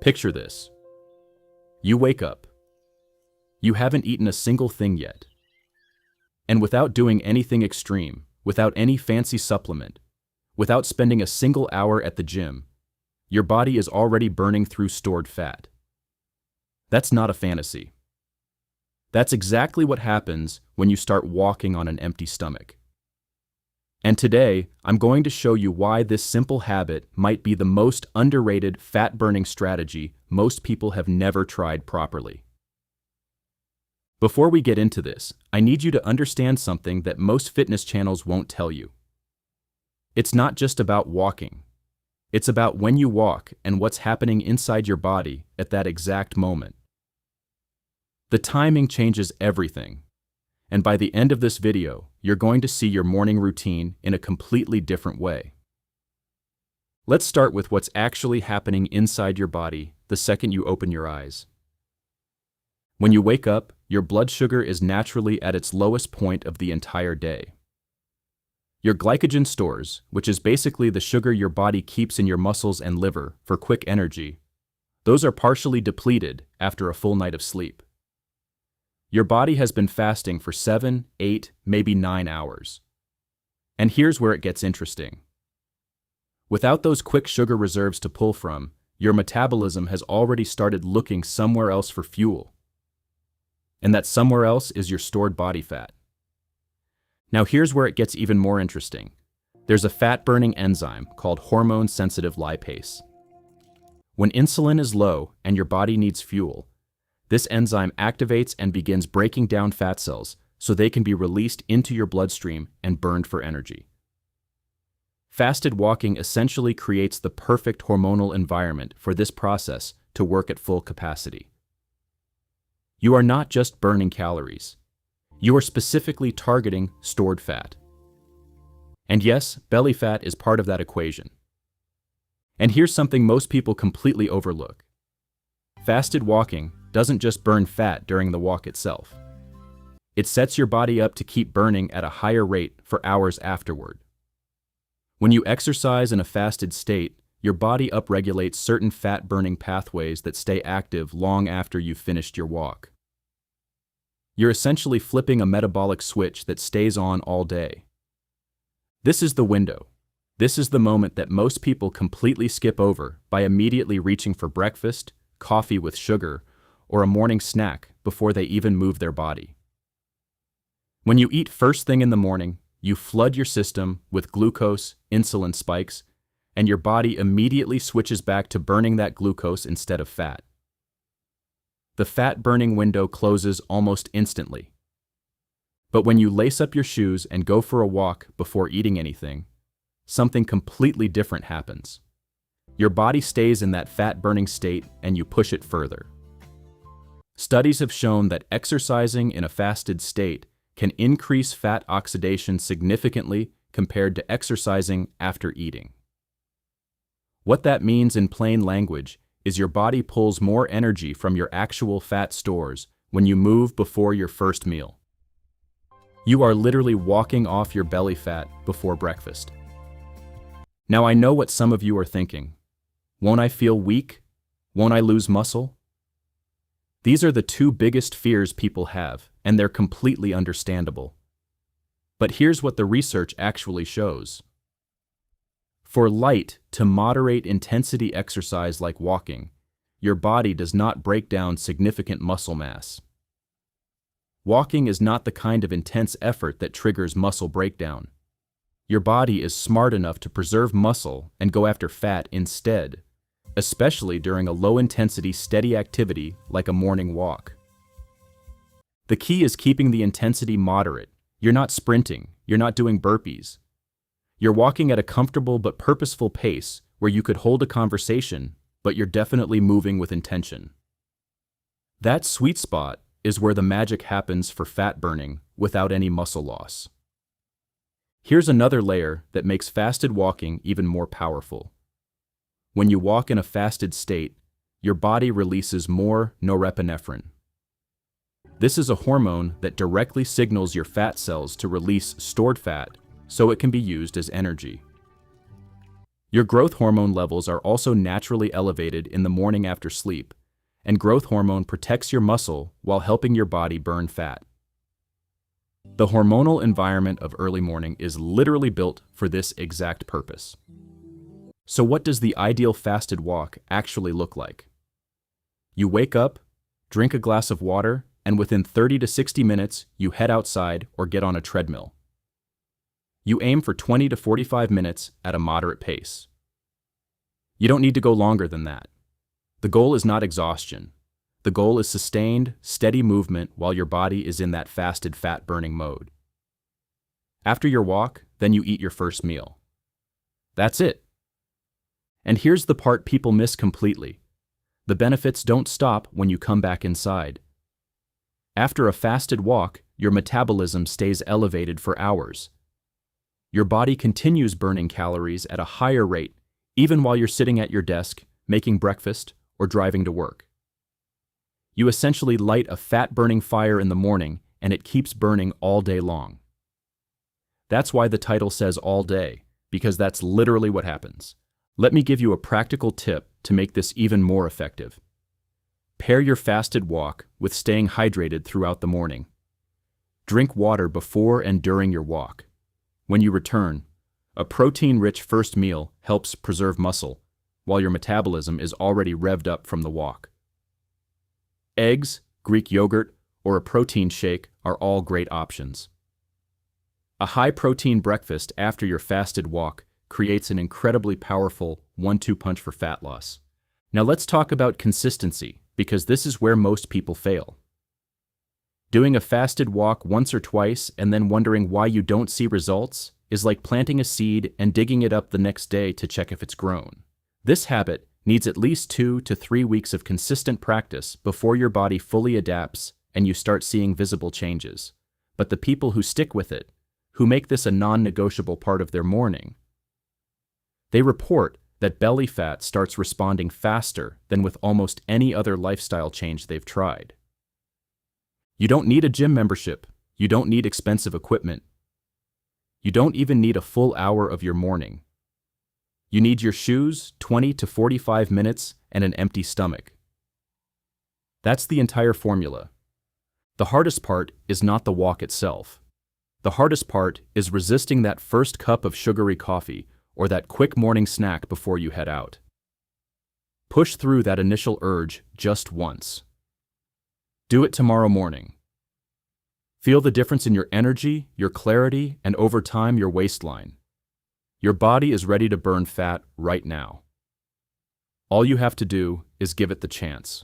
Picture this. You wake up. You haven't eaten a single thing yet. And without doing anything extreme, without any fancy supplement, without spending a single hour at the gym, your body is already burning through stored fat. That's not a fantasy. That's exactly what happens when you start walking on an empty stomach. And today, I'm going to show you why this simple habit might be the most underrated fat-burning strategy most people have never tried properly. Before we get into this, I need you to understand something that most fitness channels won't tell you. It's not just about walking. It's about when you walk and what's happening inside your body at that exact moment. The timing changes everything. And by the end of this video, you're going to see your morning routine in a completely different way. Let's start with what's actually happening inside your body the second you open your eyes. When you wake up, your blood sugar is naturally at its lowest point of the entire day. Your glycogen stores, which is basically the sugar your body keeps in your muscles and liver for quick energy, those are partially depleted after a full night of sleep. Your body has been fasting for 7, 8, maybe 9 hours. And here's where it gets interesting. Without those quick sugar reserves to pull from, your metabolism has already started looking somewhere else for fuel. And that somewhere else is your stored body fat. Now here's where it gets even more interesting. There's a fat-burning enzyme called hormone-sensitive lipase. When insulin is low and your body needs fuel, this enzyme activates and begins breaking down fat cells so they can be released into your bloodstream and burned for energy. Fasted walking essentially creates the perfect hormonal environment for this process to work at full capacity. You are not just burning calories. You are specifically targeting stored fat. And yes, belly fat is part of that equation. And here's something most people completely overlook. Fasted walking doesn't just burn fat during the walk itself. It sets your body up to keep burning at a higher rate for hours afterward. When you exercise in a fasted state, your body upregulates certain fat-burning pathways that stay active long after you've finished your walk. You're essentially flipping a metabolic switch that stays on all day. This is the window. This is the moment that most people completely skip over by immediately reaching for breakfast, coffee with sugar, or a morning snack before they even move their body. When you eat first thing in the morning, you flood your system with glucose, insulin spikes, and your body immediately switches back to burning that glucose instead of fat. The fat-burning window closes almost instantly. But when you lace up your shoes and go for a walk before eating anything, something completely different happens. Your body stays in that fat-burning state and you push it further. Studies have shown that exercising in a fasted state can increase fat oxidation significantly compared to exercising after eating. What that means in plain language is your body pulls more energy from your actual fat stores when you move before your first meal. You are literally walking off your belly fat before breakfast. Now I know what some of you are thinking. Won't I feel weak? Won't I lose muscle? These are the two biggest fears people have, and they're completely understandable. But here's what the research actually shows. For light to moderate intensity exercise like walking, your body does not break down significant muscle mass. Walking is not the kind of intense effort that triggers muscle breakdown. Your body is smart enough to preserve muscle and go after fat instead, especially during a low-intensity steady activity like a morning walk. The key is keeping the intensity moderate. You're not sprinting, you're not doing burpees. You're walking at a comfortable but purposeful pace where you could hold a conversation, but you're definitely moving with intention. That sweet spot is where the magic happens for fat burning without any muscle loss. Here's another layer that makes fasted walking even more powerful. When you walk in a fasted state, your body releases more norepinephrine. This is a hormone that directly signals your fat cells to release stored fat so it can be used as energy. Your growth hormone levels are also naturally elevated in the morning after sleep, and growth hormone protects your muscle while helping your body burn fat. The hormonal environment of early morning is literally built for this exact purpose. So what does the ideal fasted walk actually look like? You wake up, drink a glass of water, and within 30 to 60 minutes, you head outside or get on a treadmill. You aim for 20 to 45 minutes at a moderate pace. You don't need to go longer than that. The goal is not exhaustion. The goal is sustained, steady movement while your body is in that fasted fat-burning mode. After your walk, then you eat your first meal. That's it. And here's the part people miss completely. The benefits don't stop when you come back inside. After a fasted walk, your metabolism stays elevated for hours. Your body continues burning calories at a higher rate, even while you're sitting at your desk, making breakfast, or driving to work. You essentially light a fat-burning fire in the morning, and it keeps burning all day long. That's why the title says all day, because that's literally what happens. Let me give you a practical tip to make this even more effective. Pair your fasted walk with staying hydrated throughout the morning. Drink water before and during your walk. When you return, a protein-rich first meal helps preserve muscle, while your metabolism is already revved up from the walk. Eggs, Greek yogurt, or a protein shake are all great options. A high-protein breakfast after your fasted walk creates an incredibly powerful 1-2 punch for fat loss. Now let's talk about consistency, because this is where most people fail. Doing a fasted walk once or twice and then wondering why you don't see results is like planting a seed and digging it up the next day to check if it's grown. This habit needs at least 2 to 3 weeks of consistent practice before your body fully adapts and you start seeing visible changes. But the people who stick with it, who make this a non-negotiable part of their morning, they report that belly fat starts responding faster than with almost any other lifestyle change they've tried. You don't need a gym membership. You don't need expensive equipment. You don't even need a full hour of your morning. You need your shoes, 20 to 45 minutes, and an empty stomach. That's the entire formula. The hardest part is not the walk itself. The hardest part is resisting that first cup of sugary coffee or that quick morning snack before you head out. Push through that initial urge just once. Do it tomorrow morning. Feel the difference in your energy, your clarity, and over time your waistline. Your body is ready to burn fat right now. All you have to do is give it the chance.